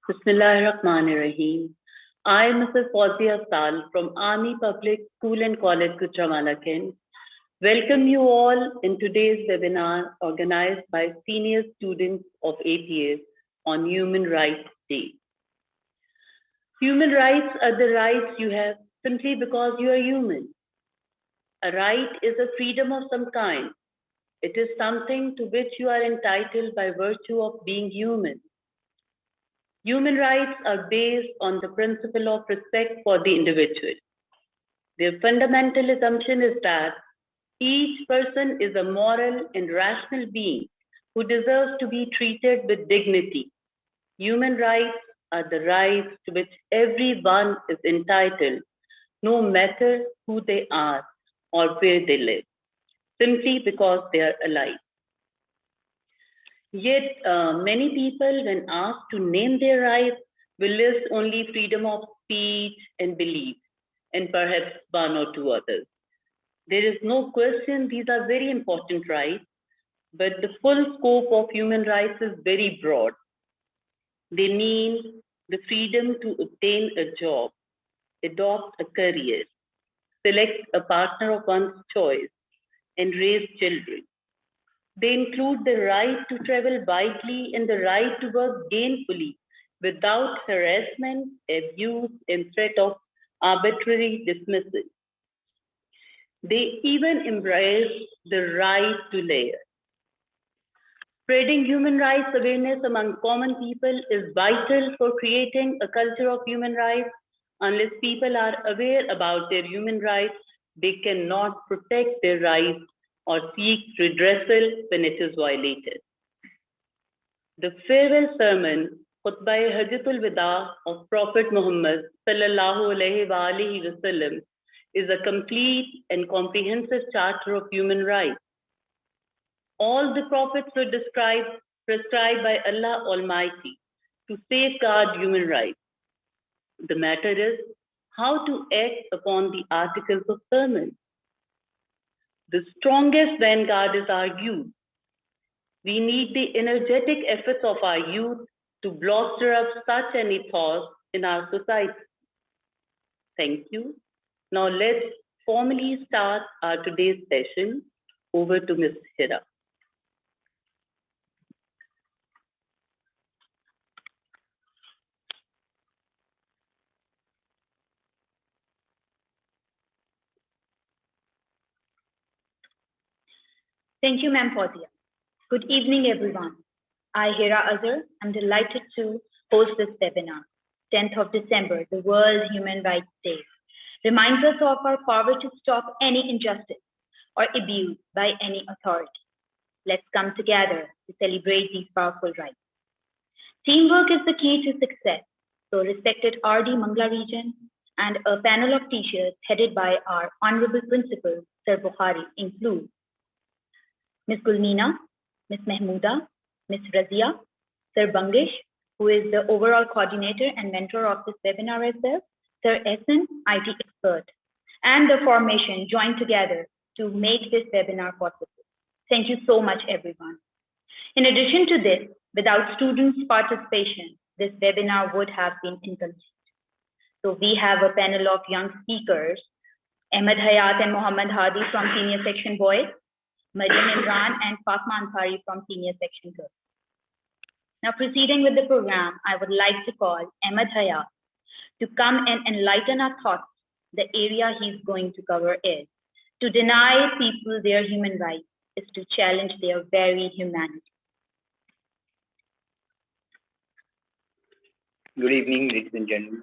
Bismillahirrahmanirrahim. I, Mrs. Fawzia Sal from Army Public School and College, Gujranwala, Kent, welcome you all in today's webinar organized by senior students of APS on Human Rights Day. Human rights are the rights you have simply because you are human. A right is a freedom of some kind. It is something to which you are entitled by virtue of being human. Human rights are based on the principle of respect for the individual. Their fundamental assumption is that each person is a moral and rational being who deserves to be treated with dignity. Human rights are the rights to which everyone is entitled, no matter who they are or where they live, simply because they are alive. Yet, many people, when asked to name their rights, will list only freedom of speech and belief, and perhaps one or two others. There is no question these are very important rights, but the full scope of human rights is very broad. They mean the freedom to obtain a job, adopt a career, select a partner of one's choice, and raise children. They include the right to travel widely and the right to work gainfully without harassment, abuse, and threat of arbitrary dismissal. They even embrace the right to layer. Spreading human rights awareness among common people is vital for creating a culture of human rights. Unless people are aware about their human rights, they cannot protect their rights or seek redressal when it is violated. The farewell sermon, Khutbah Hajjatul Wada of Prophet Muhammad sallallahu alaihi wasallam, is a complete and comprehensive charter of human rights. All the prophets were prescribed by Allah Almighty to safeguard human rights. The matter is how to act upon the articles of sermon. The strongest vanguard is our youth. We need the energetic efforts of our youth to bolster up such an ethos in our society. Thank you. Now let's formally start our today's session. Over to Ms. Hira. Thank you, Ma'am Fawzia. Good evening, everyone. I, Hira Azhar, am delighted to host this webinar. 10th of December, the World Human Rights Day, reminds us of our power to stop any injustice or abuse by any authority. Let's come together to celebrate these powerful rights. Teamwork is the key to success. So respected RD Mangla region and a panel of teachers headed by our Honorable Principal, Sir Bukhari, include Ms. Gulmina, Ms. Mahmooda, Ms. Razia, Sir Bangish, who is the overall coordinator and mentor of this webinar as well, Sir Ehsan, IT expert, and the formation joined together to make this webinar possible. Thank you so much, everyone. In addition to this, without students' participation, this webinar would have been incomplete. So we have a panel of young speakers, Ahmed Hayat and Mohammed Hadi from Senior Section Boys, Mariam Imran and Fatma Ansari from Senior Section Girls. Now proceeding with the program, I would like to call Ahmed Hayat to come and enlighten our thoughts. The area he's going to cover is to deny people their human rights is to challenge their very humanity. Good evening, ladies and gentlemen.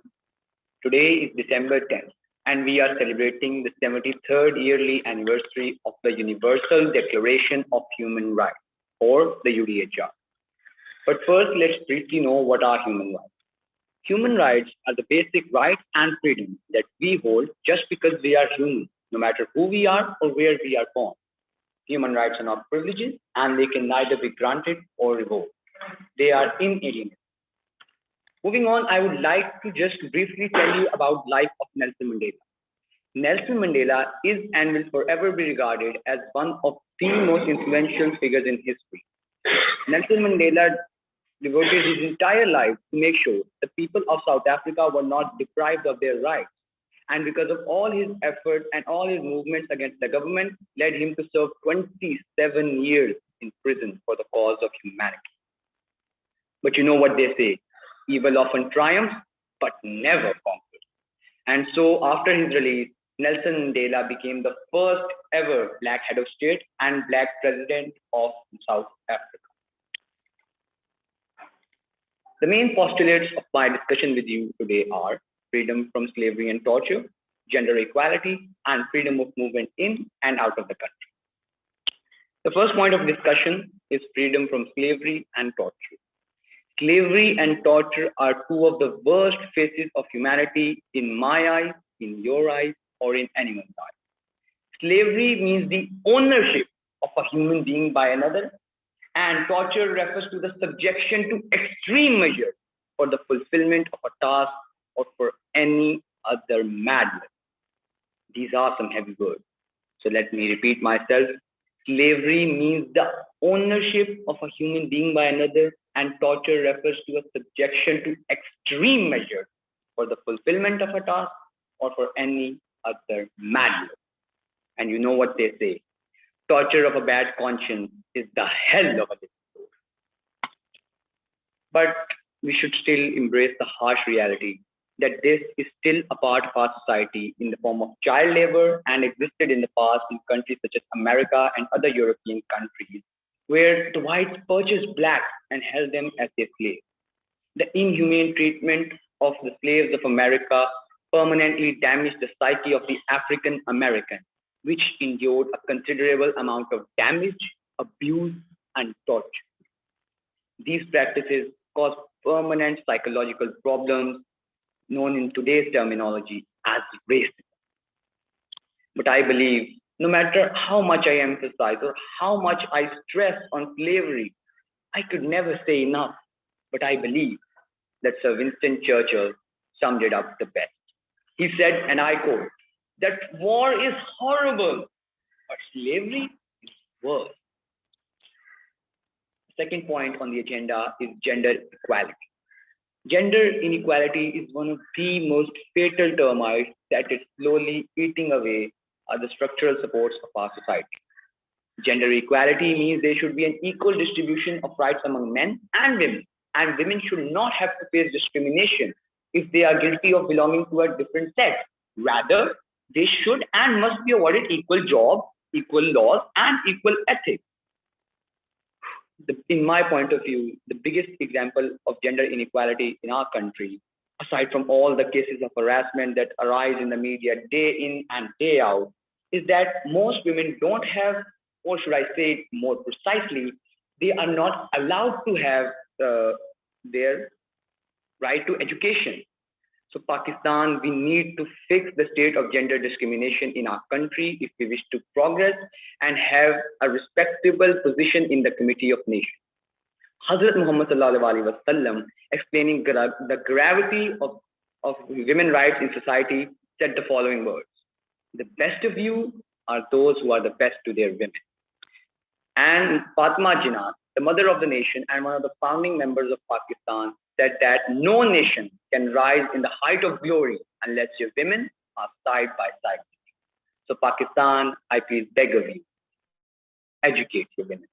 Today is December 10th, and we are celebrating the 73rd yearly anniversary of the Universal Declaration of Human Rights, or the UDHR. But first, let's briefly know what are human rights. Human rights are the basic rights and freedoms that we hold just because we are human, no matter who we are or where we are born. Human rights are not privileges, and they can neither be granted or revoked. They are inalienable. Moving on, I would like to just briefly tell you about the life of Nelson Mandela. Nelson Mandela is and will forever be regarded as one of the most influential figures in history. Nelson Mandela devoted his entire life to make sure the people of South Africa were not deprived of their rights. And because of all his efforts and all his movements against the government, led him to serve 27 years in prison for the cause of humanity. But you know what they say, evil often triumphs, but never conquers. And so after his release, Nelson Mandela became the first ever Black head of state and Black president of South Africa. The main postulates of my discussion with you today are freedom from slavery and torture, gender equality, and freedom of movement in and out of the country. The first point of discussion is freedom from slavery and torture. Slavery and torture are two of the worst faces of humanity in my eyes, in your eyes, or in anyone's eyes. Slavery means the ownership of a human being by another, and torture refers to the subjection to extreme measures for the fulfillment of a task or for any other madness. These are some heavy words. So let me repeat myself. Slavery means the ownership of a human being by another, and torture refers to a subjection to extreme measures for the fulfillment of a task or for any other madness. And you know what they say, torture of a bad conscience is the hell of a dictator. But we should still embrace the harsh reality that this is still a part of our society in the form of child labor and existed in the past in countries such as America and other European countries, where the whites purchased blacks and held them as their slaves. The inhumane treatment of the slaves of America permanently damaged the psyche of the African American, which endured a considerable amount of damage, abuse, and torture. These practices cause permanent psychological problems known in today's terminology as racism. But I believe no matter how much I emphasize or how much I stress on slavery, I could never say enough. But I believe that Sir Winston Churchill summed it up the best. He said, and I quote, that war is horrible, but slavery is worse. The second point on the agenda is gender equality. Gender inequality is one of the most fatal termites that is slowly eating away the structural supports of our society. Gender equality means there should be an equal distribution of rights among men and women should not have to face discrimination if they are guilty of belonging to a different sex. Rather, they should and must be awarded equal jobs, equal laws, and equal ethics. In my point of view, the biggest example of gender inequality in our country, aside from all the cases of harassment that arise in the media day in and day out, is that most women don't have, or should I say more precisely, they are not allowed to have their right to education. So Pakistan, we need to fix the state of gender discrimination in our country if we wish to progress and have a respectable position in the Committee of Nations. Hazrat Muhammad sallallahu alaihi wasallam, explaining the gravity of women's rights in society, said the following words: "The best of you are those who are the best to their women." And Fatima Jinnah, the mother of the nation and one of the founding members of Pakistan, said that no nation can rise in the height of glory unless your women are side by side. So Pakistan, I please beg of you, educate your women.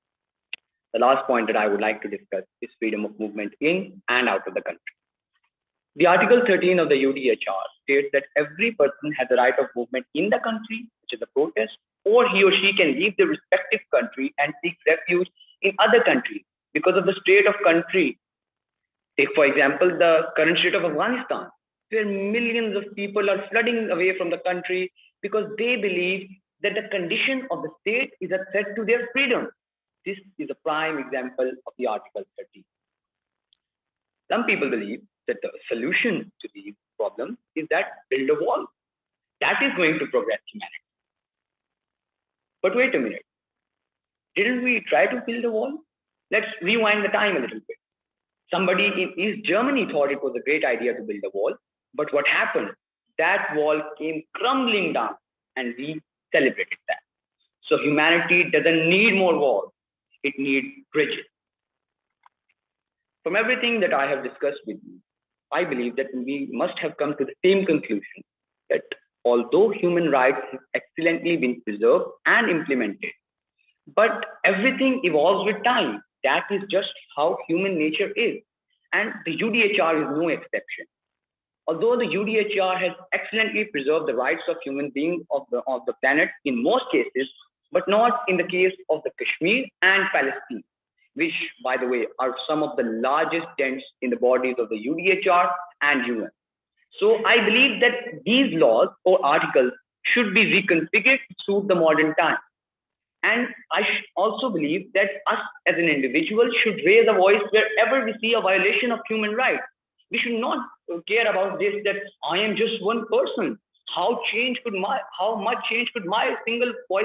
The last point that I would like to discuss is freedom of movement in and out of the country. The Article 13 of the UDHR states that every person has the right of movement in the country, which is a protest, or he or she can leave the respective country and seek refuge in other countries because of the state of country. Take, for example, the current state of Afghanistan, where millions of people are flooding away from the country because they believe that the condition of the state is a threat to their freedom. This is a prime example of the Article 13. Some people believe that the solution to these problems is that build a wall. That is going to progress humanity. But wait a minute. Didn't we try to build a wall? Let's rewind the time a little bit. Somebody in East Germany thought it was a great idea to build a wall, but what happened? That wall came crumbling down and we celebrated that. So humanity doesn't need more walls, it needs bridges. From everything that I have discussed with you, I believe that we must have come to the same conclusion that although human rights have excellently been preserved and implemented, but everything evolves with time. That is just how human nature is. And the UDHR is no exception. Although the UDHR has excellently preserved the rights of human beings of the planet in most cases, but not in the case of the Kashmir and Palestine, which, by the way, are some of the largest dents in the bodies of the UDHR and UN. So I believe that these laws or articles should be reconfigured to suit the modern time. And I also believe that us as an individual should raise a voice wherever we see a violation of human rights. We should not care about this, that I am just one person. How much change could my single voice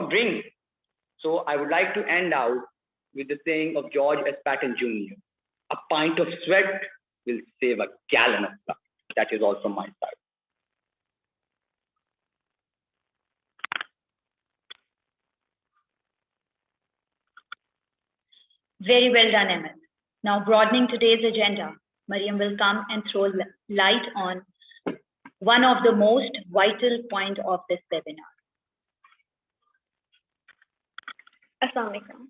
bring? So I would like to end out with the saying of George S. Patton Jr. A pint of sweat will save a gallon of blood. That is all from my side. Very well done, Emmett. Now, broadening today's agenda, Mariam will come and throw light on one of the most vital points of this webinar. Assalamu alaikum.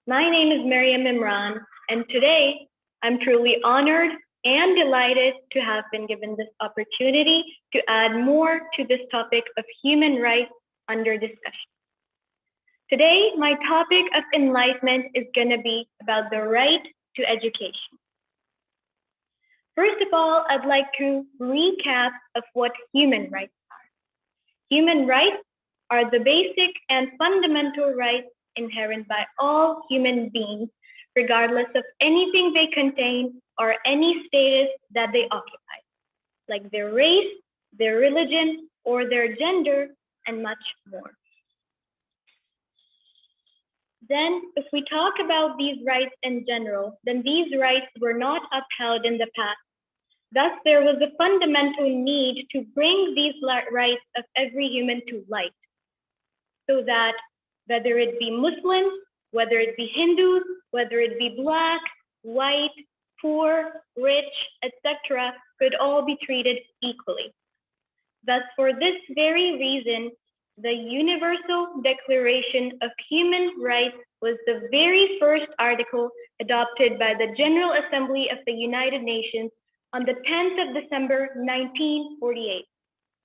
My name is Mariam Imran, and today I'm truly honored and delighted to have been given this opportunity to add more to this topic of human rights under discussion. Today, my topic of enlightenment is going to be about the right to education. First of all, I'd like to recap of what human rights are. Human rights are the basic and fundamental rights inherent by all human beings, regardless of anything they contain or any status that they occupy, like their race, their religion, or their gender, and much more. Then, if we talk about these rights in general, then these rights were not upheld in the past. Thus, there was a fundamental need to bring these rights of every human to light, so that whether it be Muslims, whether it be Hindus, whether it be Black, white, poor, rich, etc., could all be treated equally. Thus, for this very reason, the Universal Declaration of Human Rights was the very first article adopted by the General Assembly of the United Nations on the 10th of December, 1948.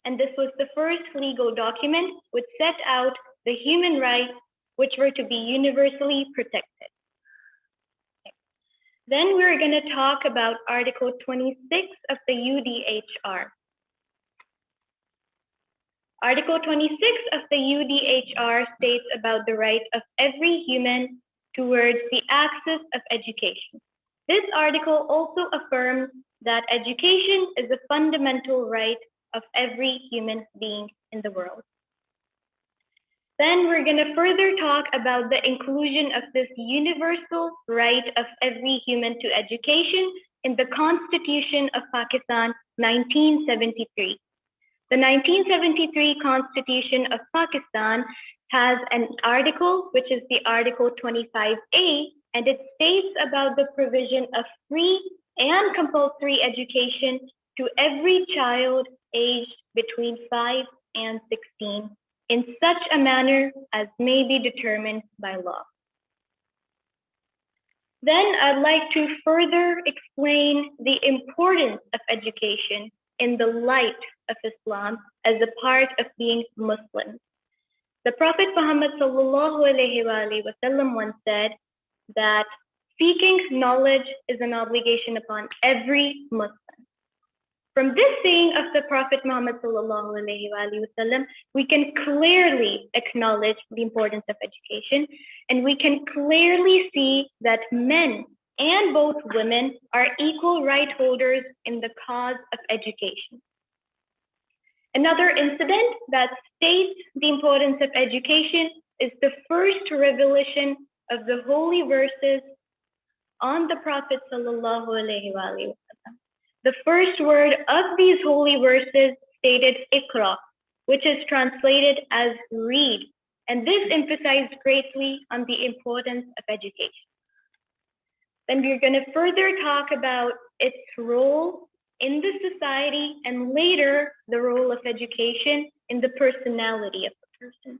And this was the first legal document which set out the human rights which were to be universally protected. Okay. Then we're going to talk about Article 26 of the UDHR. Article 26 of the UDHR states about the right of every human towards the access of education. This article also affirms that education is a fundamental right of every human being in the world. Then we're going to further talk about the inclusion of this universal right of every human to education in the Constitution of Pakistan, 1973. The 1973 Constitution of Pakistan has an article, which is the Article 25A, and it states about the provision of free and compulsory education to every child aged between 5 and 16 in such a manner as may be determined by law. Then I'd like to further explain the importance of education in the light of Islam as a part of being Muslim. The Prophet Muhammad ﷺ once said that seeking knowledge is an obligation upon every Muslim. From this saying of the Prophet Muhammad ﷺ, we can clearly acknowledge the importance of education, and we can clearly see that men and both women are equal right holders in the cause of education. Another incident that states the importance of education is the first revelation of the holy verses on the Prophet ﷺ. The first word of these holy verses stated Iqra, which is translated as read, and this emphasized greatly on the importance of education. Then we're going to further talk about its role in the society and later the role of education in the personality of the person.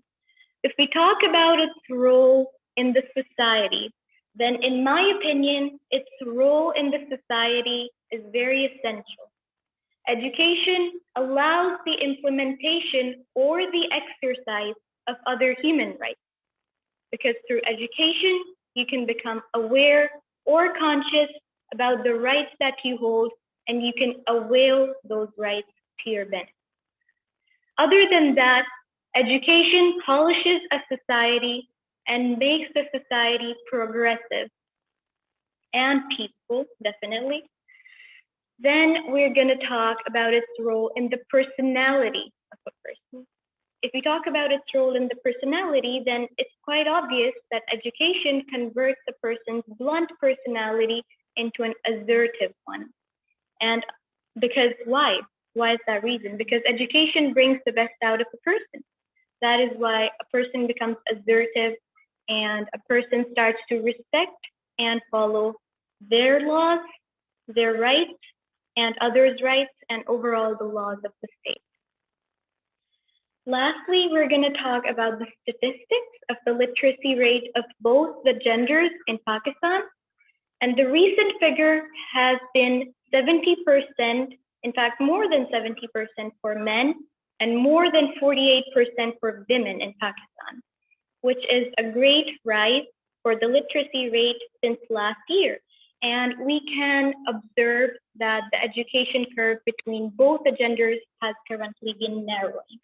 If we talk about its role in the society, then in my opinion, its role in the society is very essential. Education allows the implementation or the exercise of other human rights, because through education, you can become aware or conscious about the rights that you hold, and you can avail those rights to your benefit. Other than that, education polishes a society and makes the society progressive and peaceful, definitely. Then we're going to talk about its role in the personality of a person. If we talk about its role in the personality, then it's quite obvious that education converts a person's blunt personality into an assertive one. And because why? Why is that reason? Because education brings the best out of a person. That is why a person becomes assertive and a person starts to respect and follow their laws, their rights, and others' rights, and overall the laws of the state. Lastly, we're going to talk about the statistics of the literacy rate of both the genders in Pakistan. And the recent figure has been 70%, in fact, more than 70% for men and more than 48% for women in Pakistan, which is a great rise for the literacy rate since last year. And we can observe that the education curve between both the genders has currently been narrowing,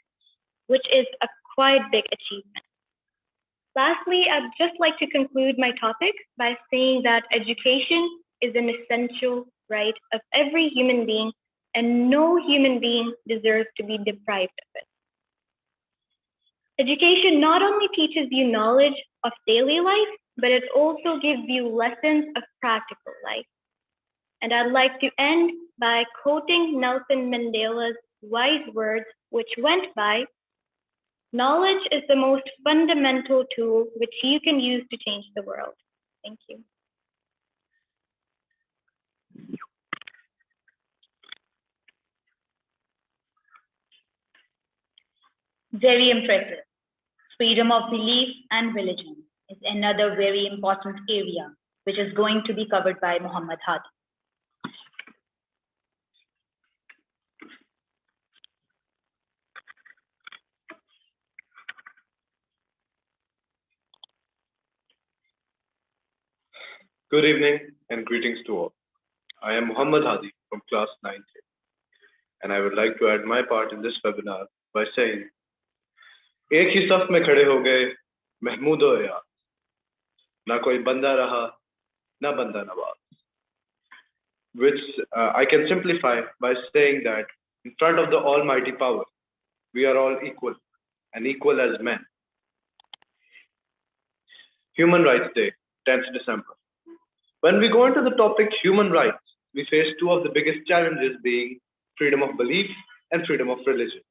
which is a quite big achievement. Lastly, I'd just like to conclude my topic by saying that education is an essential right of every human being, and no human being deserves to be deprived of it. Education not only teaches you knowledge of daily life, but it also gives you lessons of practical life. And I'd like to end by quoting Nelson Mandela's wise words, which went by, "Knowledge is the most fundamental tool which you can use to change the world." Thank you. Very impressive. Freedom of belief and religion is another very important area, which is going to be covered by Muhammad Hadi. Good evening and greetings to all. I am Muhammad Hadi from class 9th, and I would like to add my part in this webinar by saying, एक ही सफ में खड़े हो गए महमूदो यार, ना कोई बंदा रहा, ना बंदा Nawaz. Which I can simplify by saying that in front of the Almighty Power, we are all equal and equal as men. Human Rights Day, 10th December. When we go into the topic human rights, we face two of the biggest challenges being freedom of belief and freedom of religion.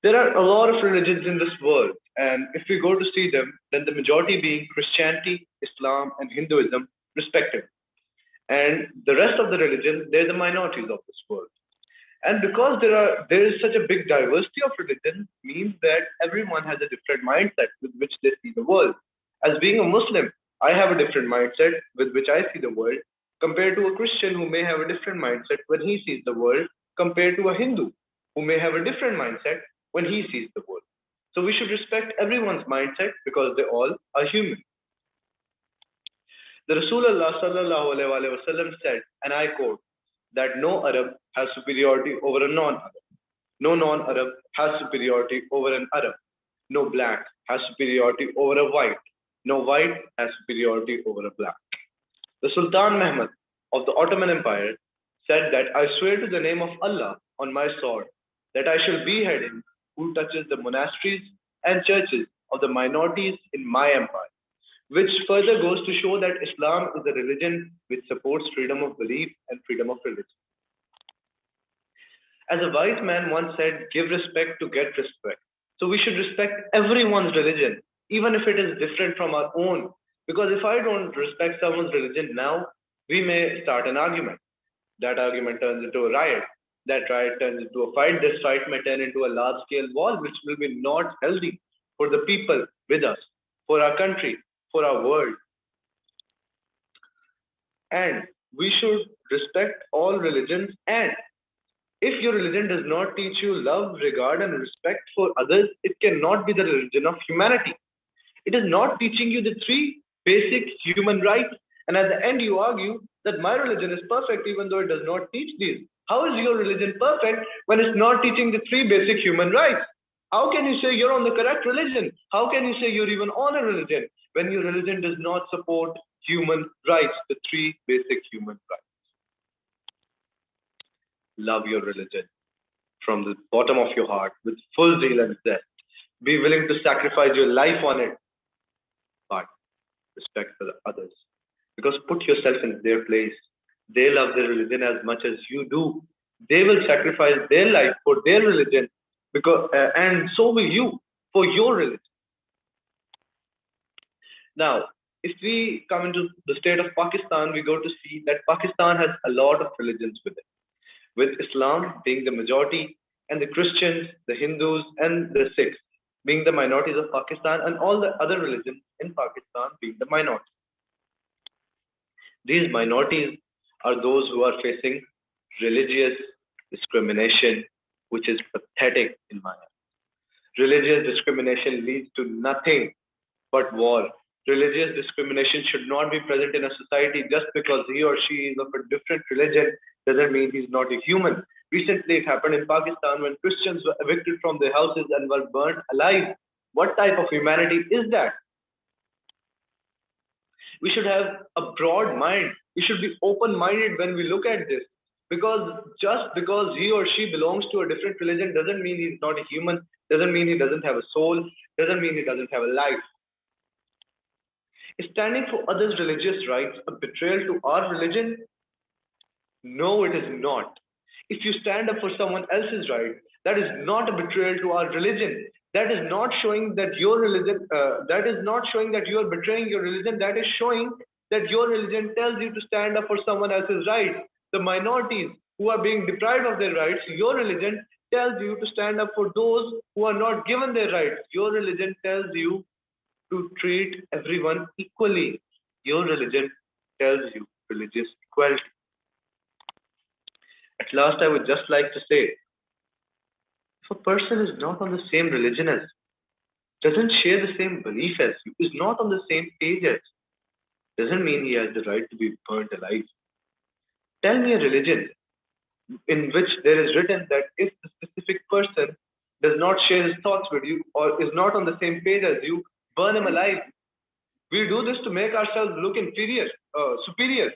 There are a lot of religions in this world, and if we go to see them, then the majority being Christianity, Islam, and Hinduism, respectively. And the rest of the religions, they're the minorities of this world. And because there is such a big diversity of religions, means that everyone has a different mindset with which they see the world. As being a Muslim, I have a different mindset with which I see the world, compared to a Christian who may have a different mindset when he sees the world, compared to a Hindu who may have a different mindset when he sees the world. So we should respect everyone's mindset because they all are human. The Rasulullah sallallahu alaihi wasallam said, and I quote, that no Arab has superiority over a non-Arab. No non-Arab has superiority over an Arab. No black has superiority over a white. No white has superiority over a black. The Sultan Mehmed of the Ottoman Empire said that I swear to the name of Allah on my sword that I shall behead him who touches the monasteries and churches of the minorities in my empire, which further goes to show that Islam is a religion which supports freedom of belief and freedom of religion. As a wise man once said, give respect to get respect. So we should respect everyone's religion, even if it is different from our own. Because if I don't respect someone's religion now, we may start an argument. That argument turns into a riot. That riot turns into a fight. This fight may turn into a large-scale war, which will be not healthy for the people with us, for our country, for our world. And we should respect all religions. And if your religion does not teach you love, regard, and respect for others, it cannot be the religion of humanity. It is not teaching you the three basic human rights. And at the end, you argue that my religion is perfect, even though it does not teach these. How is your religion perfect when it's not teaching the three basic human rights? How can you say you're on the correct religion? How can you say you're even on a religion when your religion does not support human rights, the three basic human rights? Love your religion from the bottom of your heart with full zeal and zest. Be willing to sacrifice your life on it, but respect for the others. Because put yourself in their place. They love their religion as much as you do. They will sacrifice their life for their religion, because and so will you for your religion. Now, if we come into the state of Pakistan, we go to see that Pakistan has a lot of religions with it, with Islam being the majority, and the Christians, the Hindus, and the Sikhs being the minorities of Pakistan, and all the other religions in Pakistan being the minorities. These minorities are those who are facing religious discrimination, which is pathetic in my eyes. Religious discrimination leads to nothing but war. Religious discrimination should not be present in a society. Just because he or she is of a different religion doesn't mean he's not a human. Recently, it happened in Pakistan when Christians were evicted from their houses and were burnt alive. What type of humanity is that? We should have a broad mind. We should be open-minded when we look at this. Because just because he or she belongs to a different religion doesn't mean he's not a human, doesn't mean he doesn't have a soul, doesn't mean he doesn't have a life. Is standing for others' religious rights a betrayal to our religion? No, it is not. If you stand up for someone else's right, that is not a betrayal to our religion. That is not showing that your religion, that is not showing that you are betraying your religion. That is showing that your religion tells you to stand up for someone else's rights. The minorities who are being deprived of their rights, your religion tells you to stand up for those who are not given their rights. Your religion tells you to treat everyone equally. Your religion tells you religious equality. At last, I would just like to say, if a person is not on the same religion as you, doesn't share the same belief as you, is not on the same page as you, doesn't mean he has the right to be burnt alive. Tell me a religion in which there is written that if the specific person does not share his thoughts with you or is not on the same page as you, burn him alive. We do this to make ourselves look superior,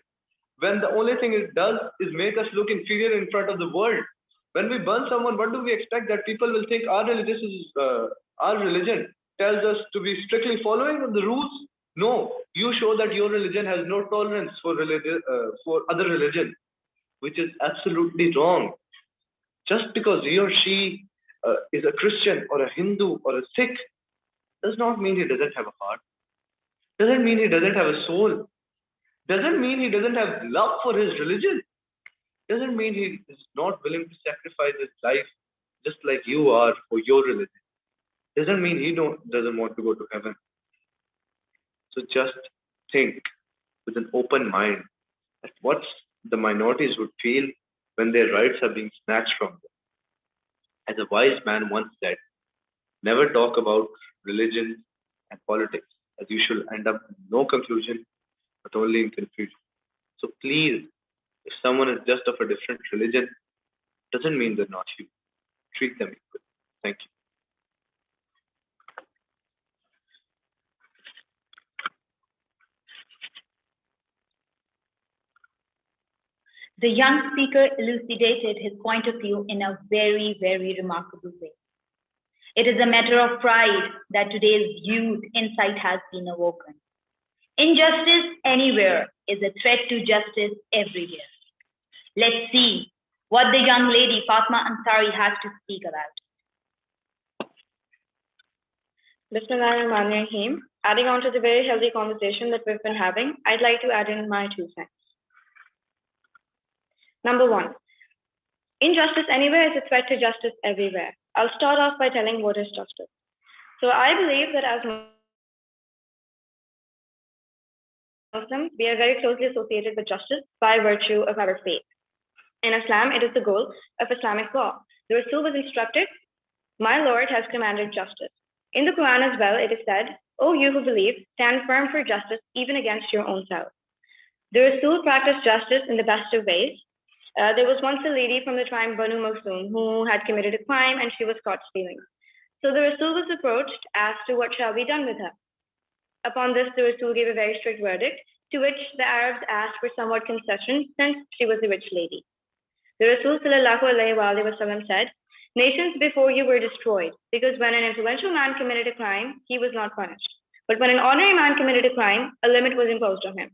when the only thing it does is make us look inferior in front of the world. When we burn someone, what do we expect? That people will think our religion tells us to be strictly following the rules? No, you show that your religion has no tolerance for other religions, which is absolutely wrong. Just because he or she is a Christian or a Hindu or a Sikh does not mean he doesn't have a heart. Doesn't mean he doesn't have a soul. Doesn't mean he doesn't have love for his religion. Doesn't mean he is not willing to sacrifice his life just like you are for your religion. Doesn't mean he doesn't want to go to heaven. So just think with an open mind at what the minorities would feel when their rights are being snatched from them. As a wise man once said, never talk about religion and politics, as you should end up in no conclusion, but only in confusion. So please, if someone is just of a different religion, doesn't mean they're not you. Treat them equally. Thank you. The young speaker elucidated his point of view in a very, very remarkable way. It is a matter of pride that today's youth insight has been awoken. Injustice anywhere is a threat to justice everywhere. Let's see what the young lady Fatma Ansari has to speak about. Bismillahirrahmanirrahim. Adding on to the very healthy conversation that we've been having, I'd like to add in my 2 cents. Number 1, injustice anywhere is a threat to justice everywhere. I'll start off by telling what is justice. So I believe that as Muslims, we are very closely associated with justice by virtue of our faith. In Islam, it is the goal of Islamic law. The Rasul was instructed, "My Lord has commanded justice." In the Quran as well, it is said, "O you who believe, stand firm for justice even against your own self." The Rasul practiced justice in the best of ways. There was once a lady from the tribe Banu Makhzum who had committed a crime and she was caught stealing. So the Rasul was approached as to what shall be done with her. Upon this, the Rasul gave a very strict verdict, to which the Arabs asked for somewhat concession since she was a rich lady. The Rasul ﷺ said, "Nations before you were destroyed, because when an influential man committed a crime, he was not punished. But when an ordinary man committed a crime, a limit was imposed on him.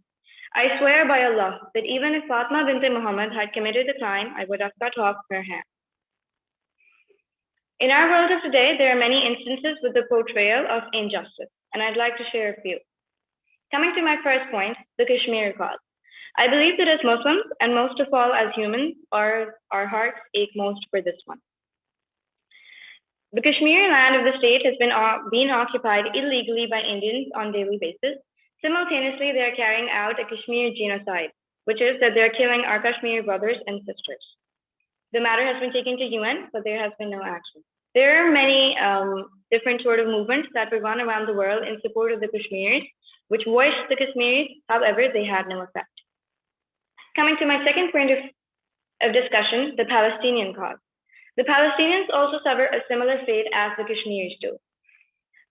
I swear by Allah that even if Fatma bint Muhammad had committed the crime, I would have cut off her hand." In our world of today, there are many instances with the portrayal of injustice, and I'd like to share a few. Coming to my first point, the Kashmir cause. I believe that as Muslims, and most of all as humans, our hearts ache most for this one. The Kashmir land of the state has been occupied illegally by Indians on a daily basis. Simultaneously, they are carrying out a Kashmir genocide, which is that they're killing our Kashmir brothers and sisters. The matter has been taken to UN, but there has been no action. There are many different sort of movements that were run around the world in support of the Kashmiris, which voiced the Kashmiris, however, they had no effect. Coming to my second point of discussion, the Palestinian cause. The Palestinians also suffer a similar fate as the Kashmiris do.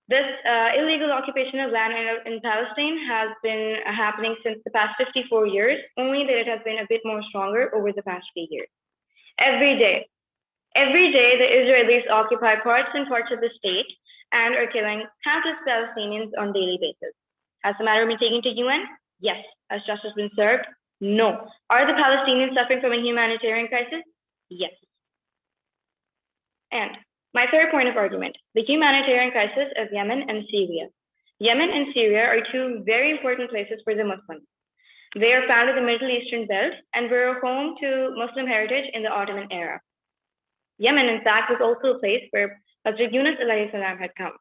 This illegal occupation of land in Palestine has been happening since the past 54 years, only that it has been a bit more stronger over the past few years. Every day, the Israelis occupy parts and parts of the state and are killing countless Palestinians on a daily basis. Has the matter been taken to UN? Yes. Has justice been served? No. Are the Palestinians suffering from a humanitarian crisis? Yes. And my third point of argument, the humanitarian crisis of Yemen and Syria. Yemen and Syria are two very important places for the Muslims. They are found in the Middle Eastern belt and were home to Muslim heritage in the Ottoman era. Yemen, in fact, was also a place where Hazrat Yunus alayhi salam had come.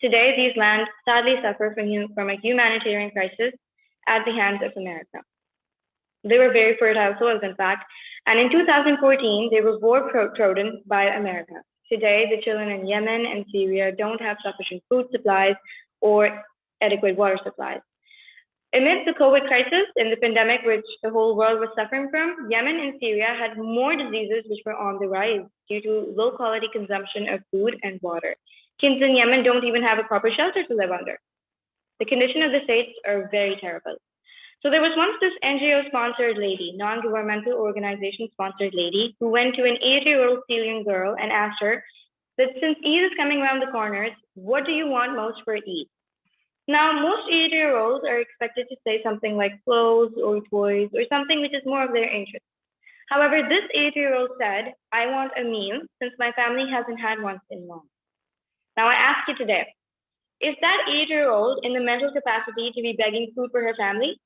Today, these lands sadly suffer from a humanitarian crisis at the hands of America. They were very fertile soils, in fact, and in 2014, they were war-trodden by America. Today, the children in Yemen and Syria don't have sufficient food supplies or adequate water supplies. Amidst the COVID crisis and the pandemic which the whole world was suffering from, Yemen and Syria had more diseases which were on the rise due to low quality consumption of food and water. Kids in Yemen don't even have a proper shelter to live under. The condition of the states are very terrible. So there was once this NGO-sponsored lady, non-governmental organization-sponsored lady, who went to an 8-year-old Syrian girl and asked her that since Eid is coming around the corners, what do you want most for Eid? Now, most 8-year-olds are expected to say something like clothes or toys or something which is more of their interest. However, this 8-year-old said, "I want a meal since my family hasn't had one in long." Now, I ask you today, is that 8-year-old in the mental capacity to be begging food for her family?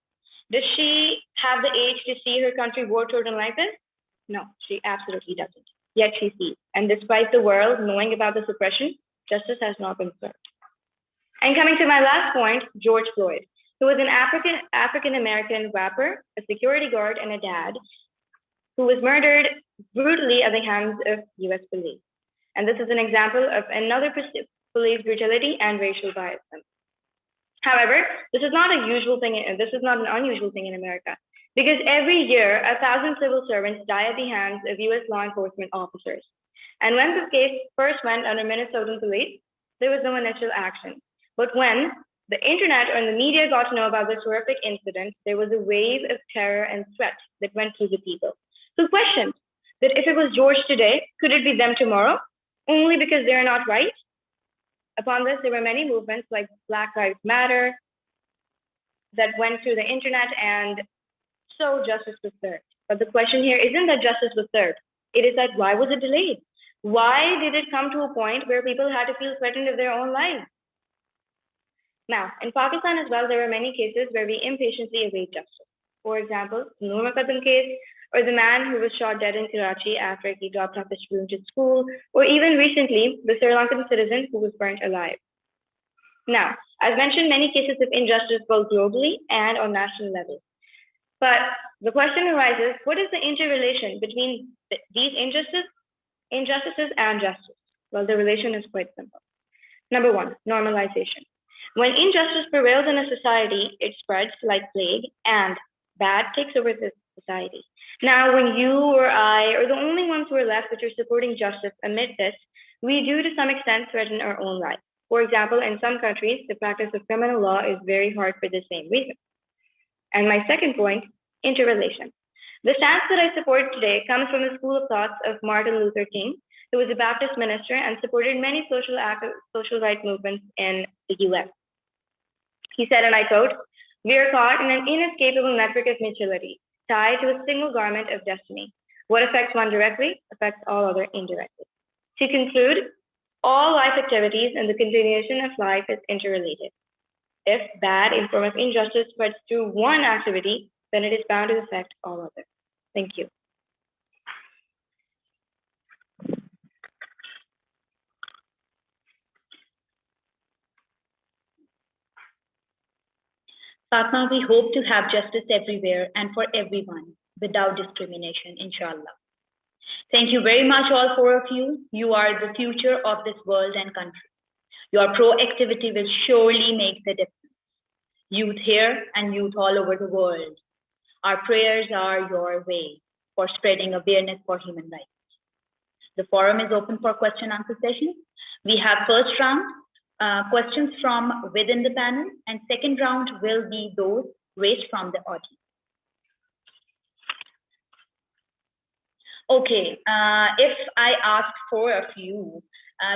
Does she have the age to see her country war-torn like this? No, she absolutely doesn't. Yet she sees. And despite the world knowing about this oppression, justice has not been served. And coming to my last point, George Floyd, who was an African-American rapper, a security guard, and a dad, who was murdered brutally at the hands of US police. And this is an example of another police brutality and racial bias. However, this is not an unusual thing in America, because every year 1,000 civil servants die at the hands of US law enforcement officers. And when this case first went under Minnesotan police, there was no initial action. But when the internet and the media got to know about this horrific incident, there was a wave of terror and threat that went through the people. So questioned that if it was George today, could it be them tomorrow? Only because they're not right? Upon this, there were many movements like Black Lives Matter that went through the internet, and so justice was served. But the question here isn't that justice was served. It is that why was it delayed? Why did it come to a point where people had to feel threatened of their own lives? Now, in Pakistan as well, there are many cases where we impatiently await justice. For example, the Noor Qadam case, or the man who was shot dead in Karachi after he dropped off his children to school, or even recently, the Sri Lankan citizen who was burnt alive. Now, as mentioned, many cases of injustice both globally and on national level. But the question arises, what is the interrelation between these injustices and justice? Well, the relation is quite simple. Number one, normalization. When injustice prevails in a society, it spreads like plague and bad takes over the society. Now, when you or I are the only ones who are left which are supporting justice amid this, we do to some extent threaten our own lives. For example, in some countries, the practice of criminal law is very hard for the same reason. And my second point, interrelation. The stance that I support today comes from the school of thoughts of Martin Luther King, who was a Baptist minister and supported many social rights movements in the US. He said, and I quote, "We are caught in an inescapable network of mutuality, tied to a single garment of destiny. What affects one directly affects all other indirectly." To conclude, all life activities and the continuation of life is interrelated. If bad in form of injustice spreads through one activity, then it is bound to affect all others. Thank you. Fatma, we hope to have justice everywhere and for everyone without discrimination, inshallah. Thank you very much, all four of you. You are the future of this world and country. Your proactivity will surely make the difference. Youth here and youth all over the world. Our prayers are your way for spreading awareness for human rights. The forum is open for question and answer sessions. We have first round, questions from within the panel, and second round will be those raised from the audience. Okay, if I ask four of you,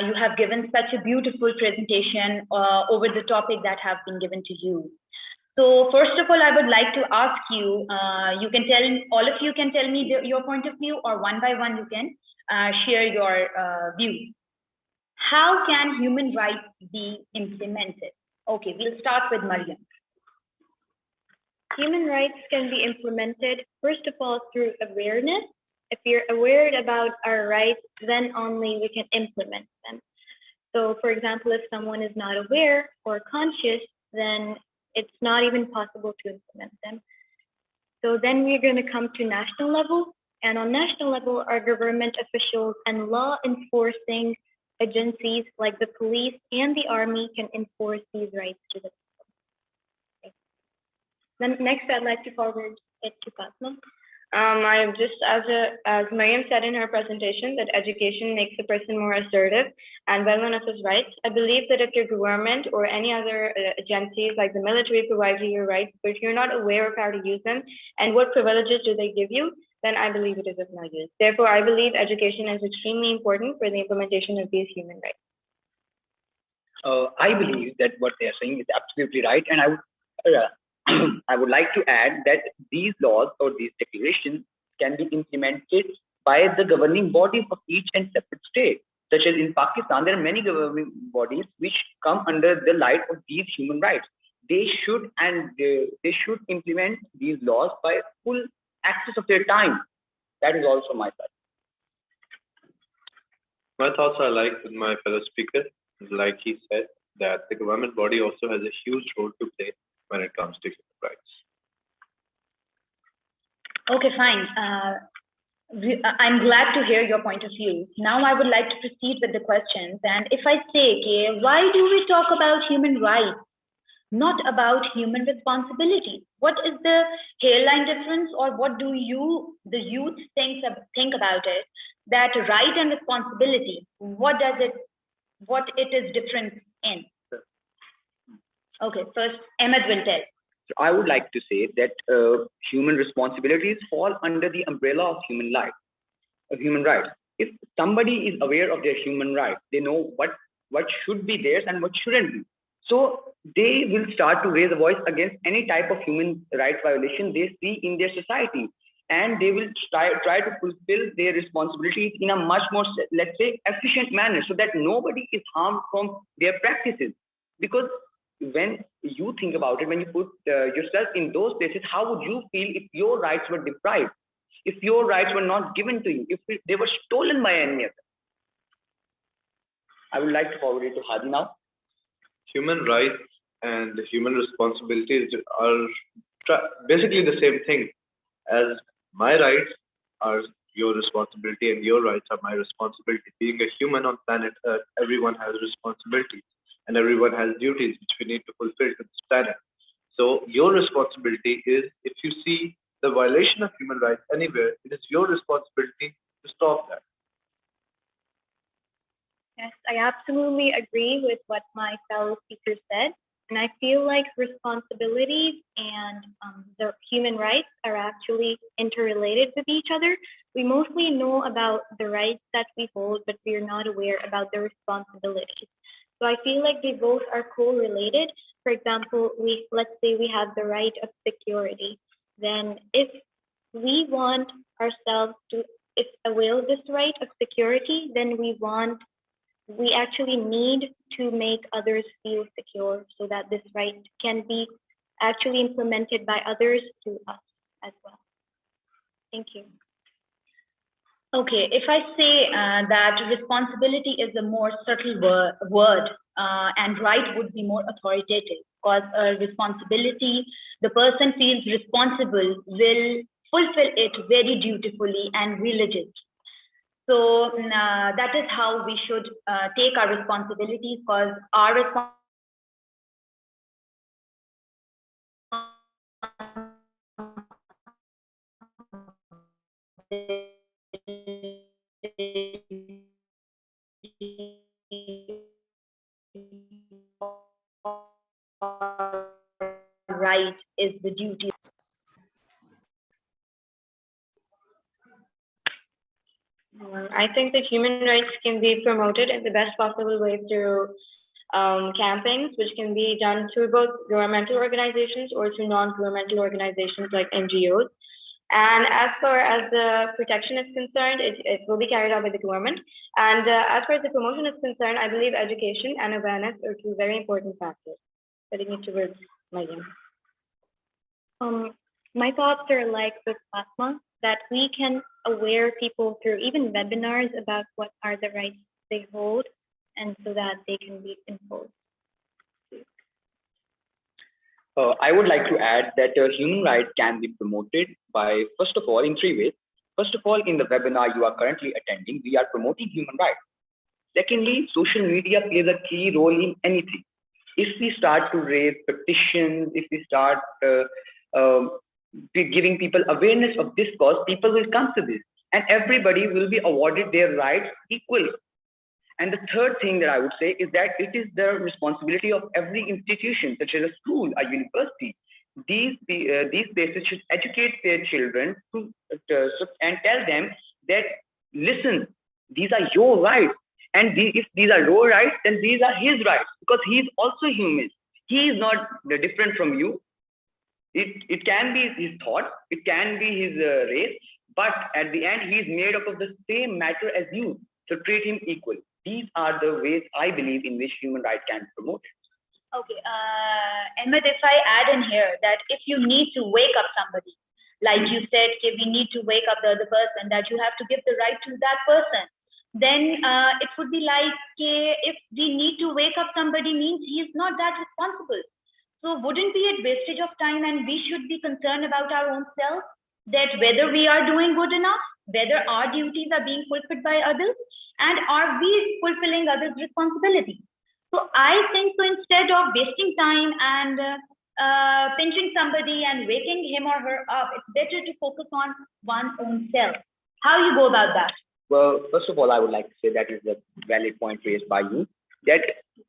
you have given such a beautiful presentation over the topic that have been given to you. So first of all, I would like to ask you, all of you can tell me your point of view, or one by one you can share your view. How can human rights be implemented? Okay, we'll start with Mariam. Human rights can be implemented, first of all, through awareness. If we're aware about our rights, then only we can implement them. So, for example, if someone is not aware or conscious, then it's not even possible to implement them. So then we're going to come to national level. And on national level, our government officials and law enforcing agencies like the police and the army can enforce these rights to the people. Okay. Then next, I'd like to forward it to Fatma. I just, as Mariam said in her presentation, that education makes a person more assertive and well known of his rights. I believe that if your government or any other agencies like the military provide you your rights, but if you're not aware of how to use them and what privileges do they give you, then I believe it is of no use. Therefore, I believe education is extremely important for the implementation of these human rights. I believe that what they are saying is absolutely right, and I would like to add that these laws or these declarations can be implemented by the governing bodies of each and separate state. Such as in Pakistan, there are many governing bodies which come under the light of these human rights. They should implement these laws by full access of their time. That is also my side. My thoughts are like with my fellow speaker. Like he said, that the government body also has a huge role to play when it comes to human rights. Okay, fine. I'm glad to hear your point of view. Now I would like to proceed with the questions. And if I say, okay, why do we talk about human rights, not about human responsibility? What is the hairline difference, or what do you, the youth, think about it? That right and responsibility, what it is different in? Okay, first, Ahmed will tell. So I would like to say that human responsibilities fall under the umbrella of human rights. If somebody is aware of their human rights, they know what should be theirs and what shouldn't be. So they will start to raise a voice against any type of human rights violation they see in their society, and they will try to fulfill their responsibilities in a much more, let's say, efficient manner, so that nobody is harmed from their practices. Because when you think about it, when you put yourself in those places, how would you feel if your rights were deprived, if your rights were not given to you, if they were stolen by any other? I would like to forward it to Hadi now. Human rights and human responsibilities are basically the same thing, as my rights are your responsibility and your rights are my responsibility. Being a human on planet Earth, everyone has responsibilities and everyone has duties which we need to fulfill to this planet. So your responsibility is, if you see the violation of human rights anywhere, it is your responsibility to stop that. Yes, I absolutely agree with what my fellow speaker said. And I feel like responsibilities and the human rights are actually interrelated with each other. We mostly know about the rights that we hold, but we are not aware about the responsibilities. So I feel like they both are correlated. For example, let's say we have the right of security. Then if we want ourselves to avail this right of security, then we actually need to make others feel secure so that this right can be actually implemented by others to us as well. Thank you. Okay, if I say that responsibility is a more subtle word and right would be more authoritative, because responsibility, the person feels responsible, will fulfill it very dutifully and religiously. So that is how we should take our responsibilities, because our right is the duty. I think that human rights can be promoted in the best possible way through campaigns, which can be done through both governmental organizations or through non-governmental organizations like NGOs. And as far as the protection is concerned, it will be carried out by the government. And as far as the promotion is concerned, I believe education and awareness are two very important factors. Putting it towards Megan. My thoughts are like with Fatma, that we can aware people through even webinars about what are the rights they hold, and so that they can be enforced. I would like to add that human rights can be promoted by, first of all, in three ways. First of all, in the webinar you are currently attending, we are promoting human rights. Secondly, social media plays a key role in anything. If we start to raise petitions, if we start giving people awareness of this cause, people will come to this and everybody will be awarded their rights equally. And the third thing that I would say is that it is the responsibility of every institution, such as a school, a university. These places should educate their children and tell them that, listen, these are your rights. And if these are your rights, then these are his rights, because he is also human. He is not different from you. It can be his thought, it can be his race, but at the end, he is made up of the same matter as you. So treat him equally. These are the ways I believe in which human rights can be promoted. Okay, Ahmed, if I add in here that if you need to wake up somebody, like you said, we need to wake up the other person, that you have to give the right to that person, then it would be like, if we need to wake up somebody means he is not that responsible. So wouldn't be a wastage of time, and we should be concerned about our own self, that whether we are doing good enough, whether our duties are being fulfilled by others, and are we fulfilling others' responsibilities. So I think, so instead of wasting time and pinching somebody and waking him or her up, it's better to focus on one's own self. How you go about that? Well, first of all, I would like to say that is a valid point raised by you.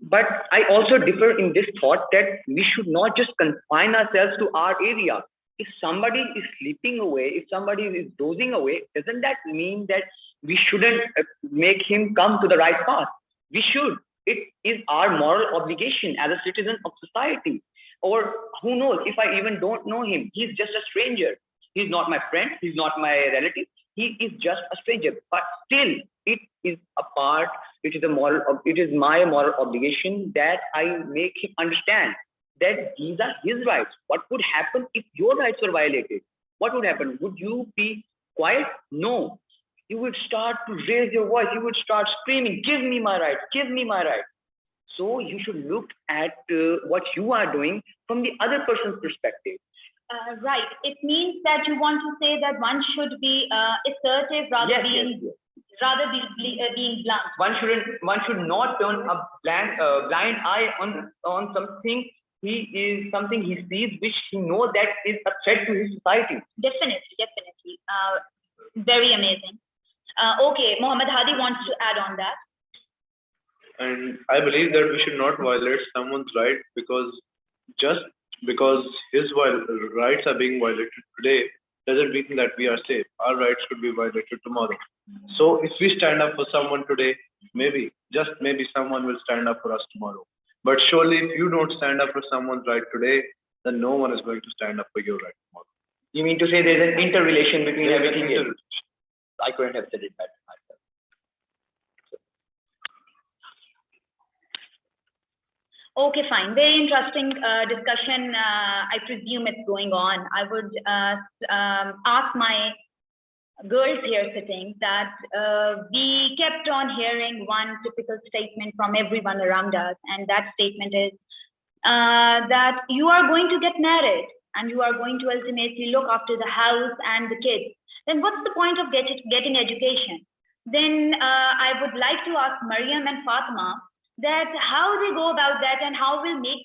But I also differ in this thought that we should not just confine ourselves to our area. If somebody is sleeping away, if somebody is dozing away, doesn't that mean that we shouldn't make him come to the right path? We should. It is our moral obligation as a citizen of society. Or who knows, if I even don't know him, he's just a stranger. He's not my friend, he's not my relative, he is just a stranger. But still, it is a part it is my moral obligation that I make him understand that these are his rights. What would happen if your rights were violated? What would happen? Would you be quiet? No. You would start to raise your voice. You would start screaming, give me my rights, give me my rights. So you should look at what you are doing from the other person's perspective. Right. It means that you want to say that one should be assertive rather being blunt. One should not turn a blind eye on something he sees which he knows that is a threat to his society. Definitely. Very amazing. Okay, Mohammed Hadi wants to add on that. And I believe that we should not violate someone's right just because his rights are being violated today doesn't mean that we are safe. Our rights could be violated tomorrow. So if we stand up for someone today, maybe someone will stand up for us tomorrow. But surely if you don't stand up for someone's right today, then no one is going to stand up for your right tomorrow. You mean to say there's an interrelation between everything else? I couldn't have said it better myself. Okay, fine. Very interesting discussion. I presume it's going on. I would ask my girls here sitting that we kept on hearing one typical statement from everyone around us, and that statement is that you are going to get married and you are going to ultimately look after the house and the kids. Then what's the point of getting education? Then I would like to ask Mariam and Fatima that how they go about that and how will make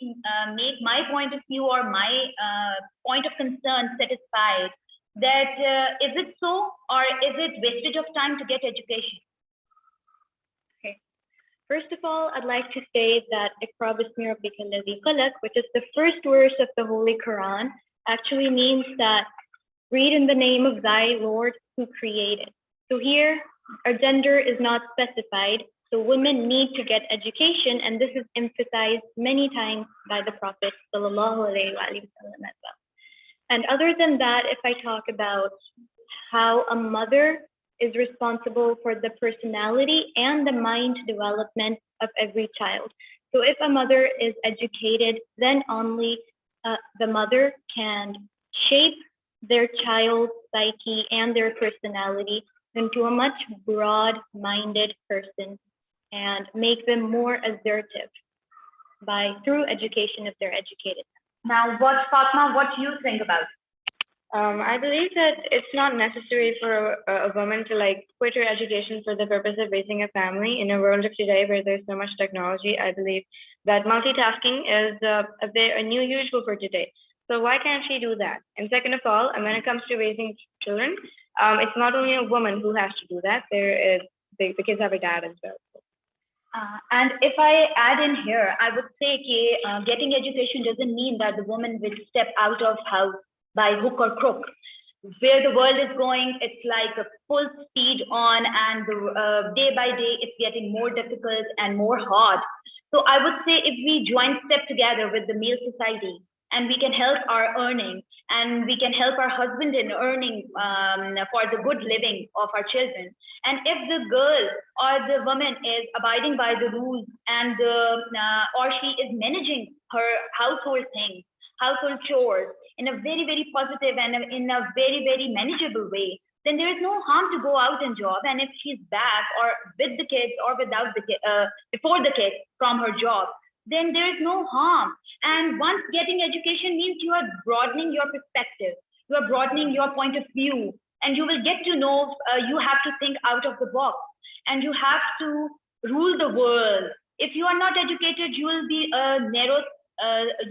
my point of view or my point of concern satisfied. That is it so, or is it wastage of time to get education? Okay. First of all, I'd like to say that Iqra bismi rabbika alladhi khalaq, which is the first verse of the Holy Quran, actually means that read in the name of thy Lord who created. So here, our gender is not specified. So women need to get education, and this is emphasized many times by the Prophet sallallahu alaihi wasallam as well. And other than that, if I talk about how a mother is responsible for the personality and the mind development of every child. So if a mother is educated, then only the mother can shape their child's psyche and their personality into a much broad-minded person and make them more assertive through education if they're educated. Now, Fatma, what do you think about it? I believe that it's not necessary for a woman to quit her education for the purpose of raising a family. In a world of today where there's so much technology, I believe that multitasking is a new usual for today. So why can't she do that? And second of all, and when it comes to raising children, it's not only a woman who has to do that. The kids have a dad as well. And if I add in here, I would say getting education doesn't mean that the woman will step out of house by hook or crook. Where the world is going, it's like a full speed on, and day by day, it's getting more difficult and more hard. So I would say if we join step together with the male society, and we can help our earning, and we can help our husband in earning for the good living of our children. And if the girl or the woman is abiding by the rules and or she is managing her household things, household chores in a very, very positive and in a very, very manageable way, then there is no harm to go out and job. And if she's back or with the kids or without the before the kids from her job, then there is no harm. And once getting education means you are broadening your perspective, you are broadening your point of view, and you will get to know you have to think out of the box, and you have to rule the world. If you are not educated, you will be narrow.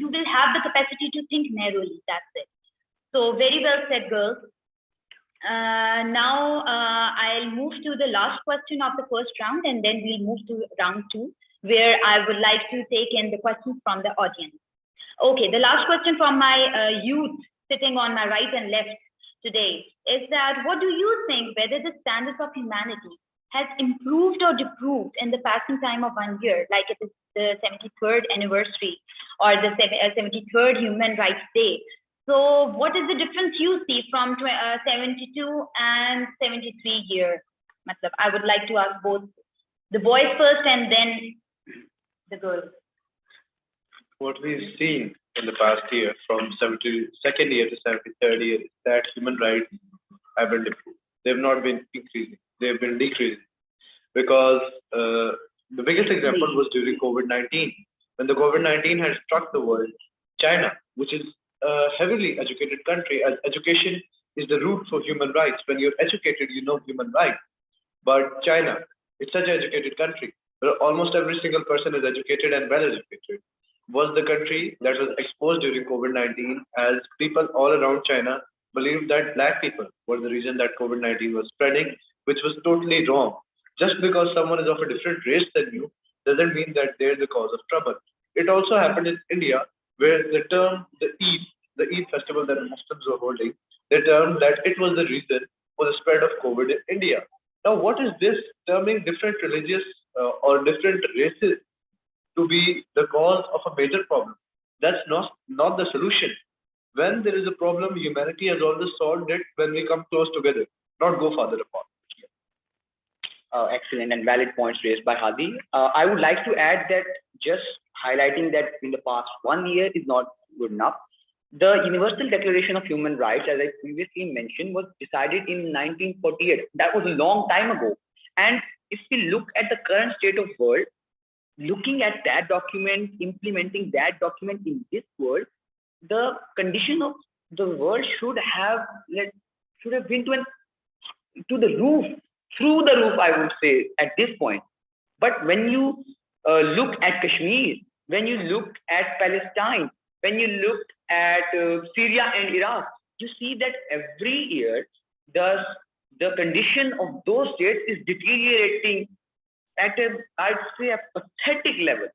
You will have the capacity to think narrowly. That's it. So very well said, girls. Now I'll move to the last question of the first round, and then we'll move to round 2, where I would like to take in the questions from the audience. Okay, the last question from my youth sitting on my right and left today is that what do you think whether the standards of humanity has improved or deproved in the passing time of 1 year, like it is the 73rd anniversary or the 73rd Human Rights Day? So what is the difference you see from 72 and 73 years? I would like to ask both The boys first and then the girls. What we've seen in the past year, from 72nd year to 73rd year, is that human rights haven't improved. They've not been increasing. They've been decreasing. Because the biggest example was during COVID-19. When the COVID-19 had struck the world, China, which is a heavily educated country, as education is the root for human rights. When you're educated, you know human rights. But China, it's such an educated country, where almost every single person is educated and well educated, was the country that was exposed during COVID-19, as people all around China believed that Black people were the reason that COVID-19 was spreading, which was totally wrong. Just because someone is of a different race than you doesn't mean that they're the cause of trouble. It also happened in India, where the term, the Eid festival that the Muslims were holding, they termed that it was the reason for the spread of COVID in India. Now, what is this terming different religious or different races to be the cause of a major problem? That's not the solution. When there is a problem, humanity has always solved it when we come close together, not go farther apart. Excellent and valid points raised by Hadi. I would like to add that just highlighting that in the past 1 year is not good enough. The Universal Declaration of Human Rights, as I previously mentioned, was decided in 1948. That was a long time ago. And if we look at the current state of world, looking at that document, implementing that document in this world, the condition of the world should have been to the roof, through the roof, I would say, at this point. But when you look at Kashmir, when you look at Palestine, when you look at Syria and Iraq, you see that every year the condition of those states is deteriorating at I'd say a pathetic level.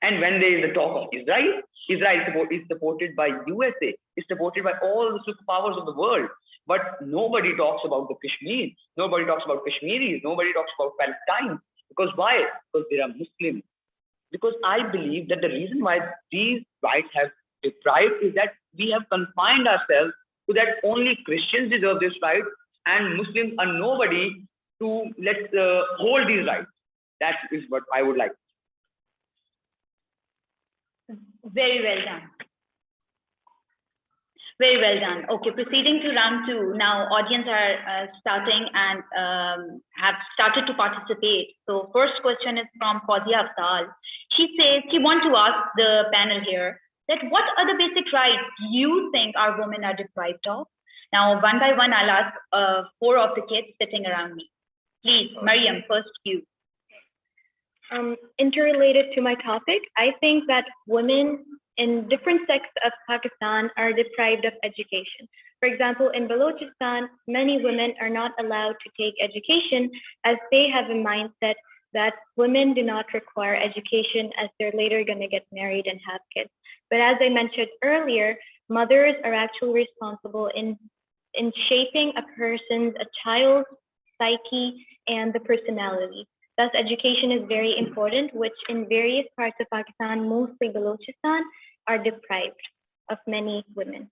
And when there is the talk of Israel is supported by USA, is supported by all the superpowers of the world. But nobody talks about the Kashmir, nobody talks about Kashmiris, nobody talks about Palestine. Because why? Because they are Muslims. Because I believe that the reason why these rights have deprived is that we have confined ourselves to that only Christians deserve this right and Muslims are nobody to hold these rights. That is what I would like. Very well done. Very well done. Okay, proceeding to round two. Now, audience are starting and have started to participate. So, first question is from Fawzia Afzal. She says she wants to ask the panel here that what are the basic rights you think our women are deprived of? Now, one by one, I'll ask 4 of the kids sitting around me. Please, Mariam, first you. Interrelated to my topic, I think that women in different sects of Pakistan are deprived of education. For example, in Balochistan, many women are not allowed to take education as they have a mindset that women do not require education as they're later going to get married and have kids. But as I mentioned earlier, mothers are actually responsible in shaping a child's psyche and the personality. Thus, education is very important, which in various parts of Pakistan, mostly Balochistan, are deprived of many women.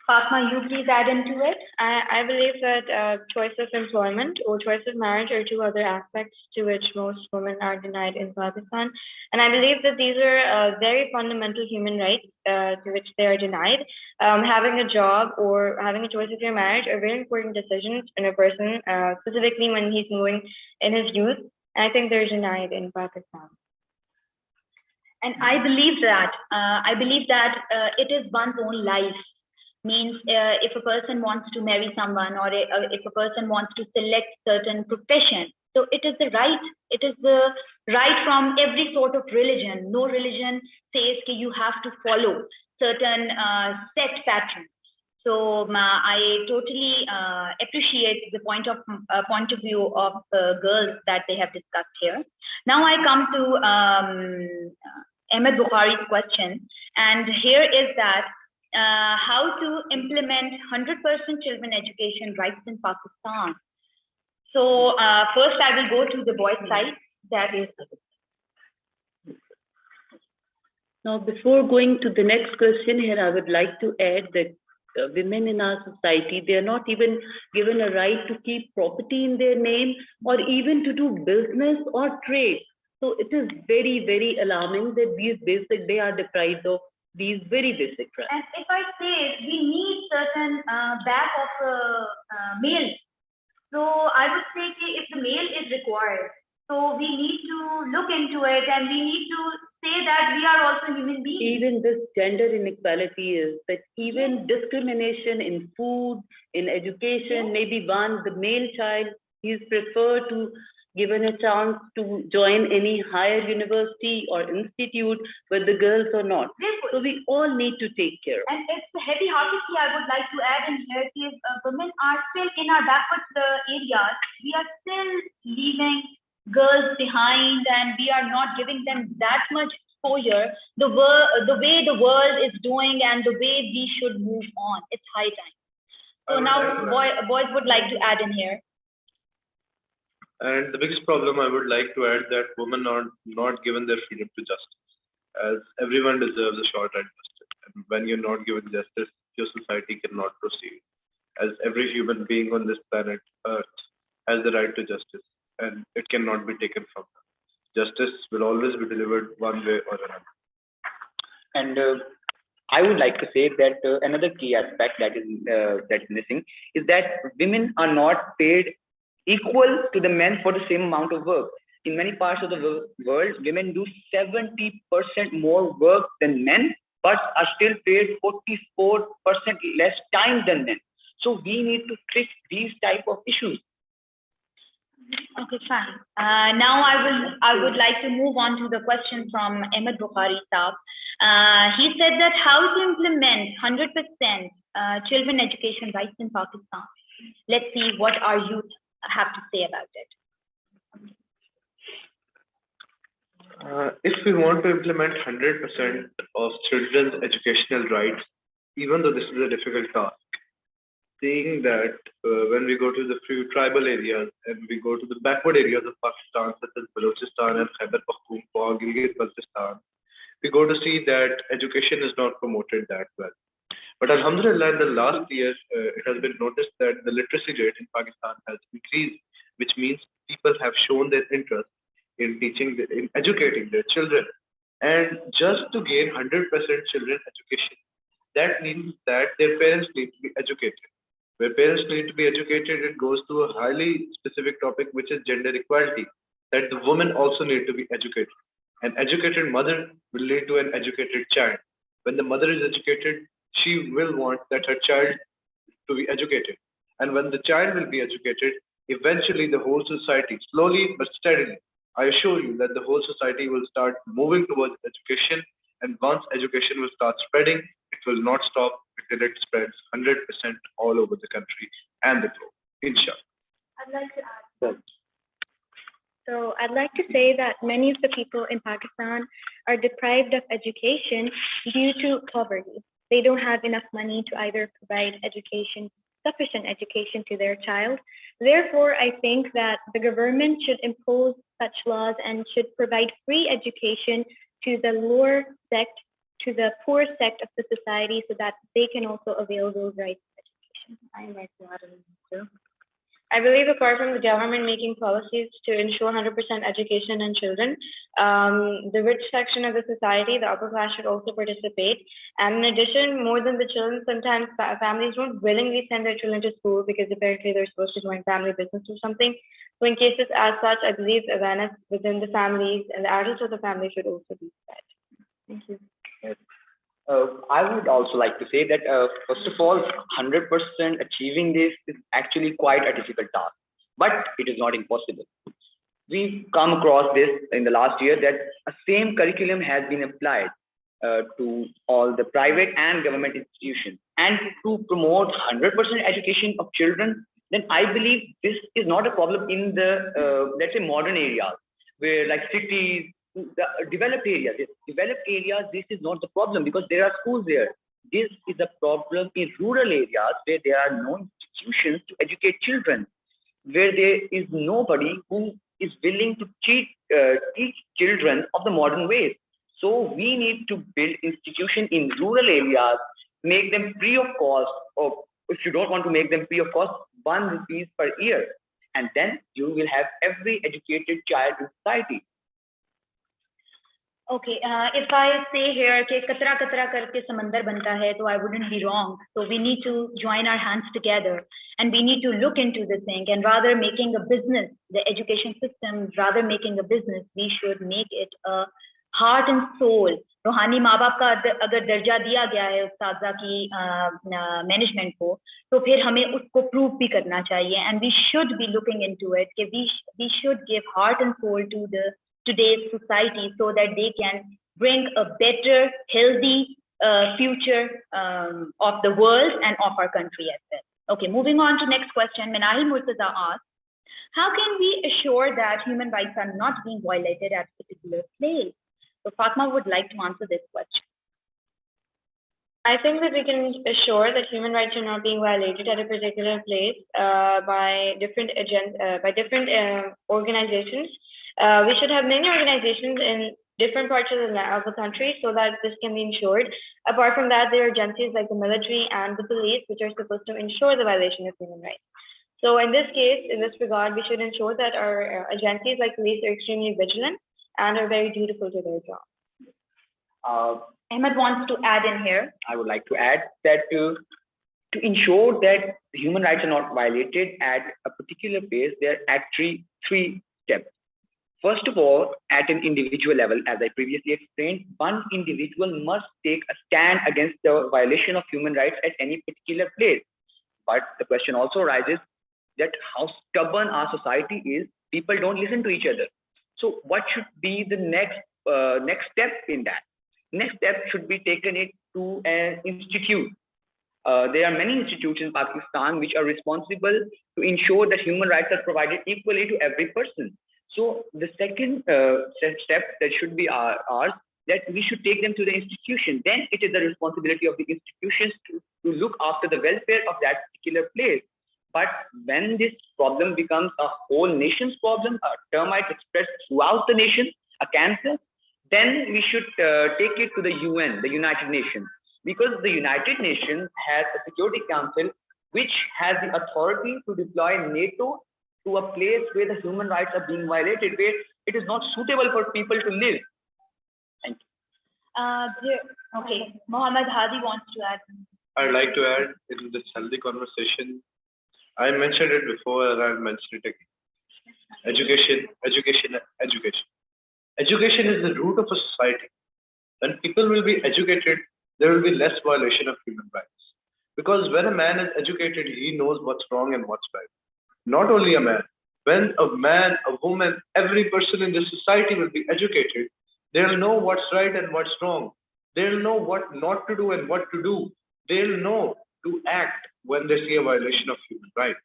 Fatma, you please add into it. I believe that choice of employment or choice of marriage are 2 other aspects to which most women are denied in Pakistan. And I believe that these are very fundamental human rights to which they are denied. Having a job or having a choice of your marriage are very important decisions in a person, specifically when he's moving in his youth. And I think they're denied in Pakistan. And I believe that it is one's own life. Means if a person wants to marry someone or if a person wants to select certain profession, so it is the right from every sort of religion. No religion says that you have to follow certain set patterns. So I totally appreciate the point of view of girls that they have discussed here. Now I come to Ahmed Bukhari's question, and here is that how to implement 100% children education rights in Pakistan. So first I will go to the boys' side. That is. Now, before going to the next question here, I would like to add that women in our society, they are not even given a right to keep property in their name or even to do business or trade. So it is very, very alarming that they are deprived of these very basic rights. And if I say we need certain back of male, so I would say if the male is required, so we need to look into it and we need to say that we are also human beings. Even this gender inequality is that even discrimination in food, in education, maybe the male child is preferred to given a chance to join any higher university or institute, but the girls are not. So we all need to take care. And it's heavy-heartedly I would like to add in here is women are still in our backward areas. We are still leaving girls behind and we are not giving them that much exposure the way the world is doing and the way we should move on. It's high time. So now boys would like to add in here. And the biggest problem I would like to add that women are not given their freedom to justice, as everyone deserves a shot at justice. And when you're not given justice, your society cannot proceed, as every human being on this planet Earth has the right to justice, and it cannot be taken from them. Justice will always be delivered one way or another. And I would like to say that another key aspect that is that's missing is that women are not paid equal to the men for the same amount of work. In many parts of the world, women do 70% more work than men, but are still paid 44% less time than men. So we need to fix these type of issues. Okay, fine. Now I would like to move on to the question from Ahmed Bukhari Saab. He said that how to implement 100% children education rights in Pakistan. Let's see what our youth have to say about it. If we want to implement 100% of children's educational rights, even though this is a difficult task, seeing that when we go to the few tribal areas and we go to the backward areas of Pakistan, such as Balochistan and Khyber Pakhtunkhwa, Gilgit-Baltistan, we go to see that education is not promoted that well. But Alhamdulillah, in the last year, it has been noticed that the literacy rate in Pakistan has increased, which means people have shown their interest in in educating their children. And just to gain 100% children education, that means that their parents need to be educated. Where parents need to be educated, it goes to a highly specific topic, which is gender equality, that the women also need to be educated. An educated mother will lead to an educated child. When the mother is educated, she will want that her child to be educated. And when the child will be educated, eventually the whole society, slowly but steadily, I assure you that the whole society will start moving towards education. And once education will start spreading, it will not stop until it spreads 100% all over the country and the globe, inshallah. I'd like to add. So I'd like to say that many of the people in Pakistan are deprived of education due to poverty. They don't have enough money to either provide education, sufficient education to their child. Therefore, I think that the government should impose such laws and should provide free education to the lower sect, to the poor sect of the society, so that they can also avail those rights of education. I'd like to add too. I believe apart from the government making policies to ensure 100% education in children, the rich section of the society, the upper class, should also participate. And in addition, more than the children, sometimes families don't willingly send their children to school because apparently they're supposed to join family business or something. So in cases as such, I believe awareness within the families and the adults of the family should also be spread. Thank you. Yes. I would also like to say that, first of all, 100% achieving this is actually quite a difficult task, but it is not impossible. We've come across this in the last year that a same curriculum has been applied to all the private and government institutions. And to promote 100% education of children, then I believe this is not a problem in the, let's say, modern areas, where like cities, the developed areas, this is not the problem because there are schools there. This is a problem in rural areas where there are no institutions to educate children, where there is nobody who is willing to teach children of the modern ways. So we need to build institutions in rural areas make them free of cost, or if you don't want to make them free of cost, 1 rupees per year, and then you will have every educated child in society. Okay, if I say here कि कतरा कतरा करके समंदर बनता है, तो I wouldn't be wrong. So we need to join our hands together, and we need to look into this thing, and rather making a business, the education system, rather making a business, we should make it a heart and soul. रूहानी माँ बाप का अगर दर्जा दिया गया है उस्तादा की मैनेजमेंट को, तो फिर हमें उसको प्रूव भी करना चाहिए, and we should be looking into it कि we should give heart and soul to the today's society so that they can bring a better, healthy future of the world and of our country as well. Okay, moving on to next question. Minahil Murtaza asks, how can we assure that human rights are not being violated at a particular place? So Fatma would like to answer this question. I think that we can assure that human rights are not being violated at a particular place by different organizations. We should have many organizations in different parts of the country so that this can be ensured. Apart from that, there are agencies like the military and the police which are supposed to ensure the violation of human rights. So in this case, in this regard, we should ensure that our agencies like police are extremely vigilant and are very dutiful to their job. Ahmed wants to add in here. I would like to add that to ensure that human rights are not violated at a particular place, there are actually 3 steps. First of all, at an individual level, as I previously explained, one individual must take a stand against the violation of human rights at any particular place. But the question also arises that how stubborn our society is. People don't listen to each other. So what should be the next step in that? Next step should be taken to an institute. There are many institutes in Pakistan which are responsible to ensure that human rights are provided equally to every person. So the second step that should be ours, that we should take them to the institution. Then it is the responsibility of the institutions to look after the welfare of that particular place. But when this problem becomes a whole nation's problem, a termite expressed throughout the nation, a cancer, then we should take it to the UN, the United Nations, because the United Nations has a Security Council which has the authority to deploy NATO to a place where the human rights are being violated, where it is not suitable for people to live. Thank you. Okay, Mohammed Hadi wants to add. I'd like to add in this healthy conversation, I mentioned it before and I'll mention it again. Education, education, education. Education is the root of a society. When people will be educated, there will be less violation of human rights. Because when a man is educated, he knows what's wrong and what's right. Not only a man, when a man, a woman, every person in this society will be educated, they'll know what's right and what's wrong. They'll know what not to do and what to do. They'll know to act when they see a violation of human rights.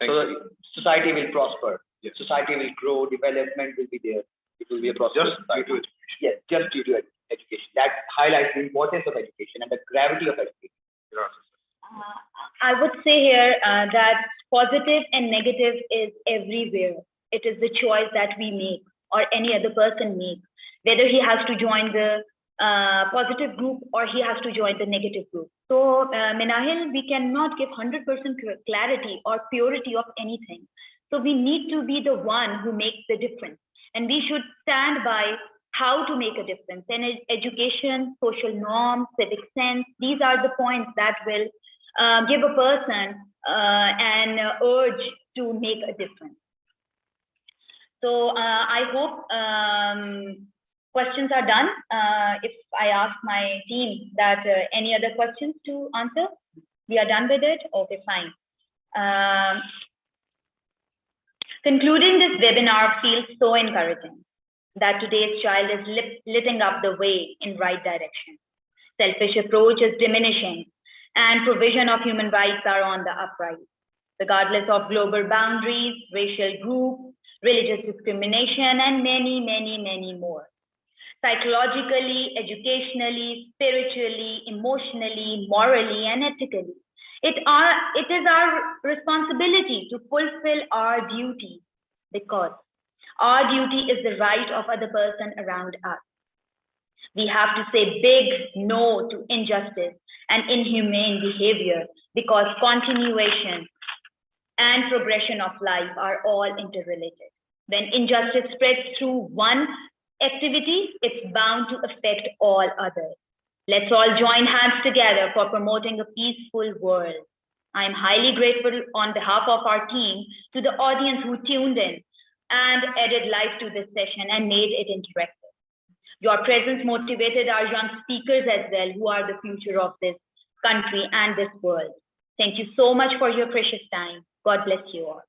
So society will prosper. Yes. Society will grow. Development will be there. It will be a prosperous society. Due to education. Yes, just due to education. That highlights the importance of education and the gravity of education. I would say here that positive and negative is everywhere. It is the choice that we make or any other person makes, whether he has to join the positive group or he has to join the negative group. So Minahil, we cannot give 100% clarity or purity of anything. So we need to be the one who makes the difference. And we should stand by how to make a difference. And education, social norms, civic sense, these are the points that will give a person an urge to make a difference. So I hope questions are done. If I ask my team that any other questions to answer, we are done with it. Okay, fine. Concluding this webinar feels so encouraging that today's child is lighting up the way in right direction. Selfish approach is diminishing and provision of human rights are on the uprise, regardless of global boundaries, racial groups, religious discrimination, and many, many, many more. Psychologically, educationally, spiritually, emotionally, morally, and ethically. It is our responsibility to fulfill our duty because our duty is the right of other person around us. We have to say big no to injustice and inhumane behavior, because continuation and progression of life are all interrelated. When injustice spreads through one activity, it's bound to affect all others. Let's all join hands together for promoting a peaceful world. I am highly grateful on behalf of our team to the audience who tuned in and added life to this session and made it interactive. Your presence motivated our young speakers as well, who are the future of this country and this world. Thank you so much for your precious time. God bless you all.